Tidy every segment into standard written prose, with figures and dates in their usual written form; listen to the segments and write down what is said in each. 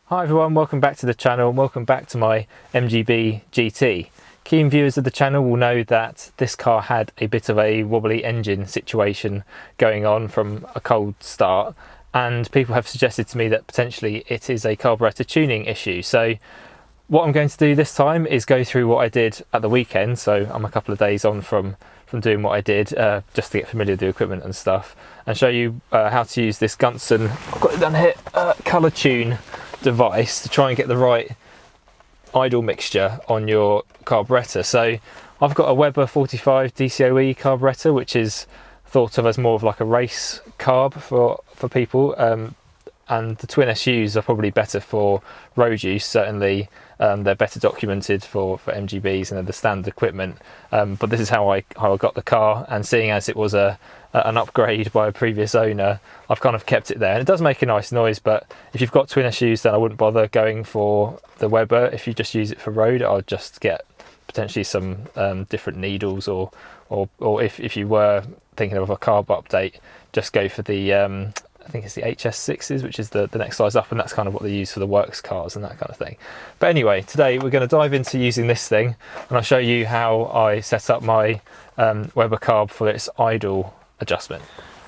Hi everyone, welcome back to the channel and welcome back to my MGB GT. Keen viewers of the channel will know that this car had a bit of a wobbly engine situation going on from a cold start, and people have suggested to me that potentially it is a carburetor tuning issue. So what I'm going to do this time is go through what I did at the weekend. So I'm a couple of days on from doing what I did, just to get familiar with the equipment and stuff, and show you how to use this Gunson, I've got it down here, colour tune device to try and get the right idle mixture on your carburetor. So I've got a Weber 45 DCOE carburetor, which is thought of as more of like a race carb for people, and the twin SUs are probably better for road use. Certainly they're better documented for MGBs and the standard equipment, but this is how I got the car, and seeing as it was an upgrade by a previous owner, I've kind of kept it there. And it does make a nice noise, but if you've got twin SUs, then I wouldn't bother going for the Weber. If you just use it for road, I'll just get potentially some different needles, or if you were thinking of a carb update, just go for the I think it's the HS6s, which is the next size up, and that's kind of what they use for the works cars and that kind of thing. But anyway, today we're going to dive into using this thing, and I'll show you how I set up my Weber carb for its idle adjustment.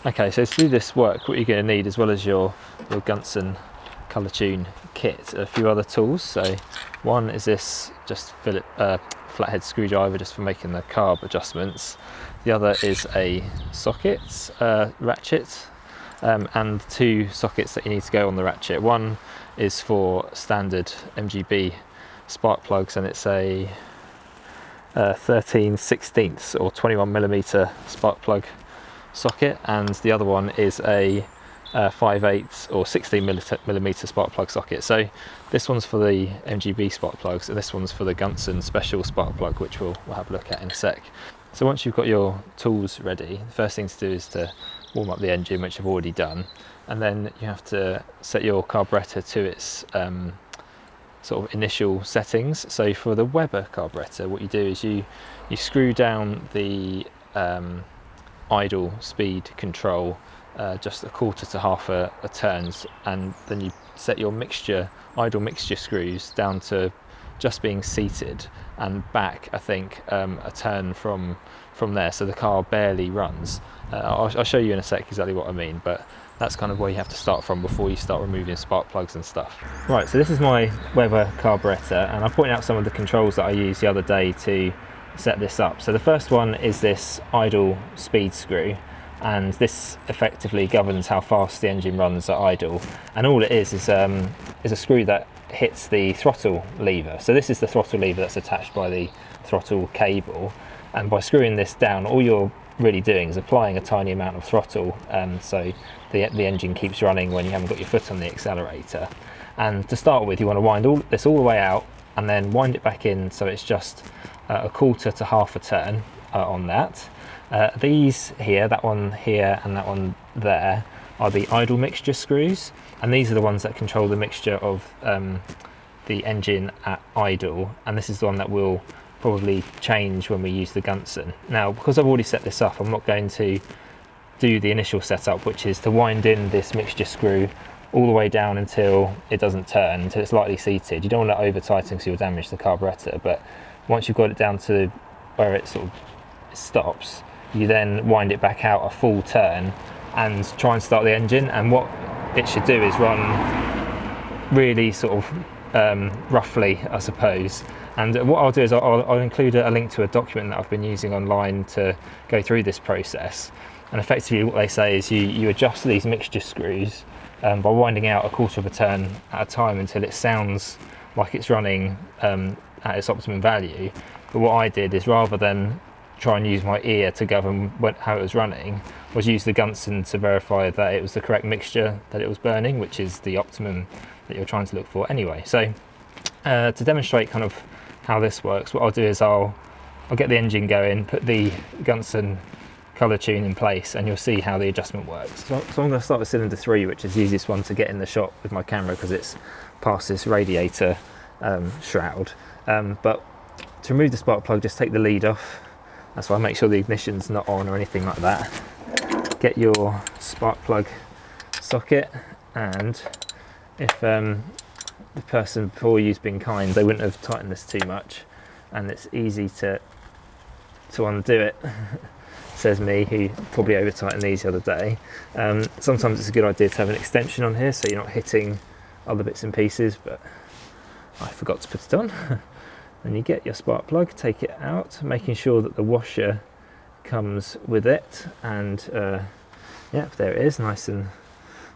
Okay, so to do this work, what you're going to need, as well as your Gunson colour tune kit, a few other tools. So one is this just flathead screwdriver, just for making the carb adjustments. The other is a socket ratchet, and two sockets that you need to go on the ratchet. One is for standard MGB spark plugs, and it's a 13/16 or 21mm spark plug socket, and the other one is a 5/8 or 16mm spark plug socket. So this one's for the MGB spark plugs, and this one's for the Gunson special spark plug, which we'll have a look at in a sec. So once you've got your tools ready, the first thing to do is to warm up the engine, which I've already done, and then you have to set your carburetor to its sort of initial settings. So for the Weber carburetor, what you do is you screw down the idle speed control just a quarter to half a turns, and then you set your idle mixture screws down to just being seated, and back I think a turn from there, so the car barely runs. I'll show you in a sec exactly what I mean, but that's kind of where you have to start from before you start removing spark plugs and stuff. Right, so this is my Weber carburetor, and I pointed out some of the controls that I used the other day to set this up. So the first one is this idle speed screw, and this effectively governs how fast the engine runs at idle. And all it is a screw that hits the throttle lever. So this is the throttle lever that's attached by the throttle cable, and by screwing this down, all you're really doing is applying a tiny amount of throttle, so the engine keeps running when you haven't got your foot on the accelerator. And to start with, you want to wind this all the way out and then wind it back in, so it's just a quarter to half a turn on that. These here, that one here and that one there, are the idle mixture screws, and these are the ones that control the mixture of the engine at idle, and this is the one that will probably change when we use the Gunson. Now, because I've already set this up, I'm not going to do the initial setup, which is to wind in this mixture screw all the way down until it doesn't turn, until it's lightly seated. You don't want to over tighten because you'll damage the carburetor, but once you've got it down to where it sort of stops, you then wind it back out a full turn and try and start the engine. And what it should do is run really sort of roughly, I suppose. And what I'll do is I'll include a link to a document that I've been using online to go through this process. And effectively what they say is you adjust these mixture screws by winding out a quarter of a turn at a time until it sounds like it's running at its optimum value. But what I did is, rather than try and use my ear to govern how it was running, was use the Gunson to verify that it was the correct mixture that it was burning, which is the optimum that you're trying to look for anyway. So to demonstrate kind of how this works, what I'll do is I'll get the engine going, put the Gunson colour tune in place, and you'll see how the adjustment works. So I'm going to start with cylinder 3, which is the easiest one to get in the shot with my camera because it's past this radiator shroud. But to remove the spark plug, just take the lead off. That's why I make sure the ignition's not on or anything like that. Get your spark plug socket, and if the person before you's been kind, they wouldn't have tightened this too much, and it's easy to undo it. Says me, who probably over tightened these the other day. Sometimes it's a good idea to have an extension on here so you're not hitting other bits and pieces, but I forgot to put it on. Then you get your spark plug, take it out, making sure that the washer comes with it, and yeah, there it is, nice and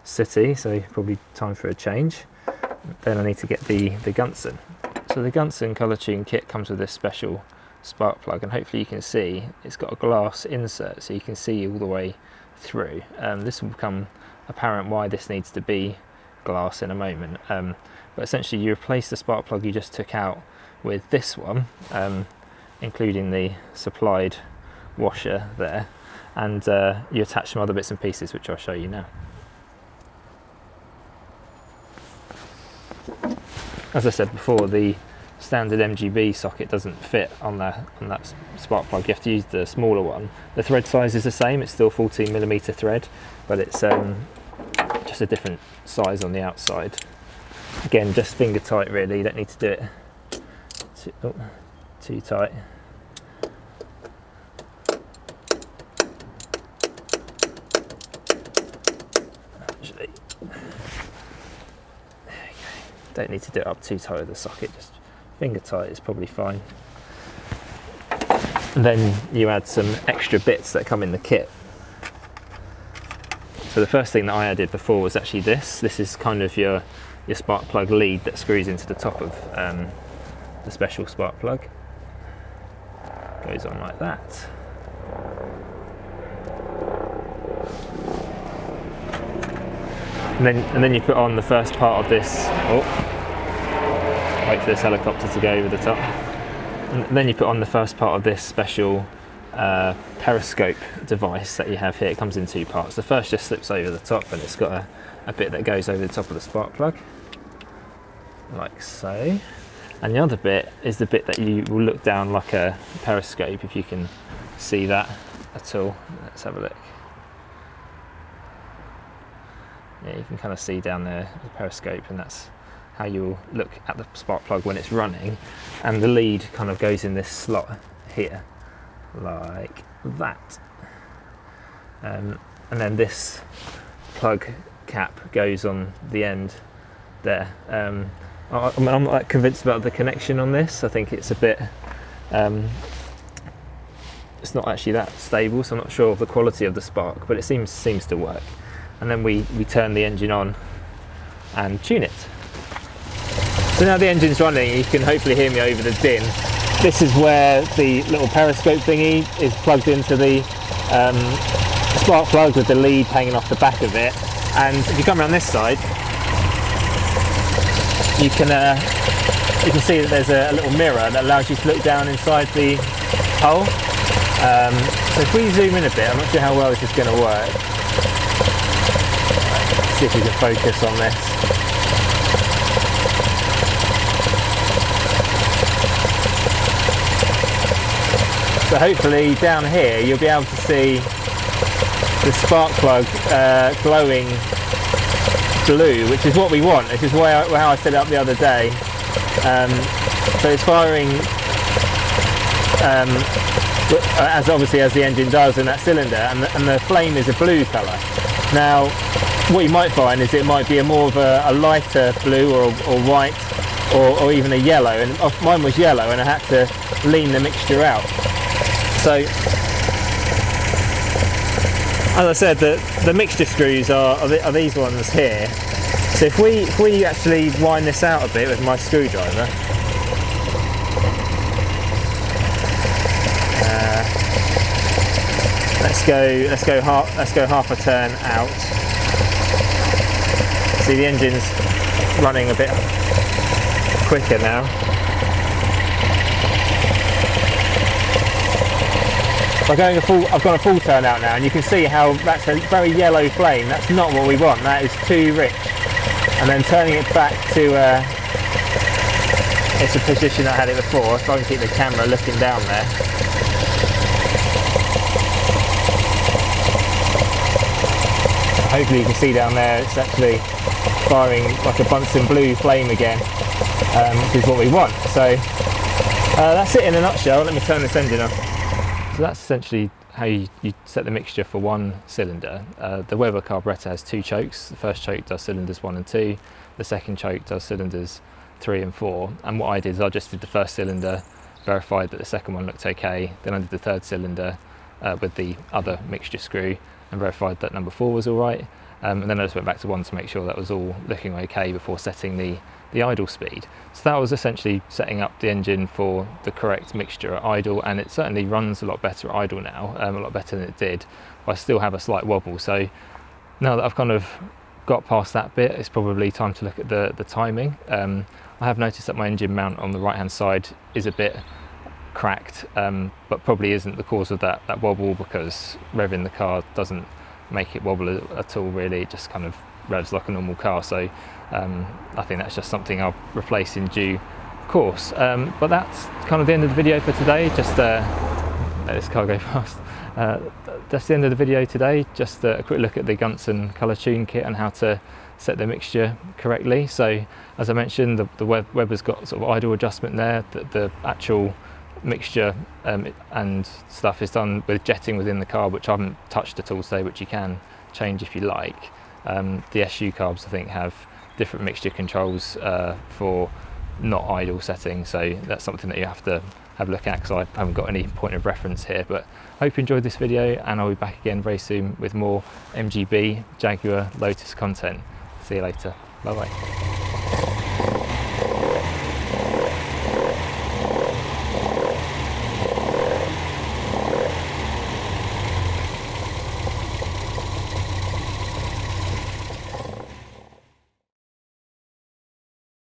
sooty, so probably time for a change. Then I need to get the Gunson. So the Gunson colour tune kit comes with this special spark plug, and hopefully you can see it's got a glass insert so you can see all the way through. This will become apparent why this needs to be glass in a moment, but essentially you replace the spark plug you just took out with this one, including the supplied washer there, and you attach some other bits and pieces which I'll show you now. As I said before, the standard MGB socket doesn't fit on that spark plug. You have to use the smaller one. The thread size is the same, it's still 14mm thread, but it's just a different size on the outside. Again, just finger tight really, you don't need to do it too tight. Actually, there we go. Don't need to do it up too tight with the socket, just finger tight is probably fine. And then you add some extra bits that come in the kit. So the first thing that I added before was actually this. This is kind of your spark plug lead that screws into the top of the special spark plug. Goes on like that. And then you put on the first part of this. Wait for this helicopter to go over the top. And then you put on the first part of this special periscope device that you have here. It comes in two parts. The first just slips over the top, and it's got a bit that goes over the top of the spark plug, like so. And the other bit is the bit that you will look down like a periscope, if you can see that at all. Let's have a look. Yeah, you can kind of see down there the periscope, and that's how you'll look at the spark plug when it's running. And the lead kind of goes in this slot here, like that. And then this plug cap goes on the end there. I'm not convinced about the connection on this. I think it's a bit, it's not actually that stable, so I'm not sure of the quality of the spark, but it seems to work. And then we turn the engine on and tune it. So now the engine's running, you can hopefully hear me over the din. This is where the little periscope thingy is plugged into the spark plug with the lead hanging off the back of it. And if you come around this side, you can see that there's a little mirror that allows you to look down inside the hull. So if we zoom in a bit, I'm not sure how well this is going to work. Let's see if we can focus on this. So hopefully down here you'll be able to see the spark plug glowing blue, which is what we want, which is how I set it up the other day. So it's firing as obviously as the engine does in that cylinder, and the flame is a blue colour. Now what you might find is it might be more of a lighter blue or white or even a yellow, and mine was yellow and I had to lean the mixture out. So as I said, the mixture screws are these ones here. So if we actually wind this out a bit with my screwdriver, let's go half a turn out. See, the engine's running a bit quicker now. I've gone a full turn out now, and you can see how that's a very yellow flame. That's not what we want. That is too rich. And then turning it back to it's a position I had it before, so I can keep the camera looking down there. Hopefully you can see down there it's actually firing like a Bunsen blue flame again, which is what we want. So that's it in a nutshell. Let me turn this engine off. So that's essentially how you set the mixture for one cylinder. The Weber carburettor has two chokes. The first choke does cylinders 1 and 2. The second choke does cylinders 3 and 4. And what I did is I just did the first cylinder, verified that the second one looked okay. Then I did the third cylinder with the other mixture screw and verified that number 4 was all right. And then I just went back to 1 to make sure that was all looking okay before setting the idle speed. So that was essentially setting up the engine for the correct mixture at idle, and it certainly runs a lot better at idle now, a lot better than it did, but I still have a slight wobble. So now that I've kind of got past that bit, it's probably time to look at the timing. I have noticed that my engine mount on the right hand side is a bit cracked, but probably isn't the cause of that wobble, because revving the car doesn't make it wobble at all really. It just kind of revs like a normal car. So I think that's just something I'll replace in due course. But that's kind of the end of the video for today. Just let this car go past. That's the end of the video today. Just a quick look at the Gunson colour tune kit and how to set the mixture correctly. So as I mentioned, the Weber's got sort of idle adjustment there. The actual mixture and stuff is done with jetting within the car, which I haven't touched at all today, which you can change if you like. The SU carbs I think have different mixture controls for not idle settings, so that's something that you have to have a look at, because I haven't got any point of reference here. But I hope you enjoyed this video, and I'll be back again very soon with more MGB, Jaguar, Lotus content. See you later. Bye bye.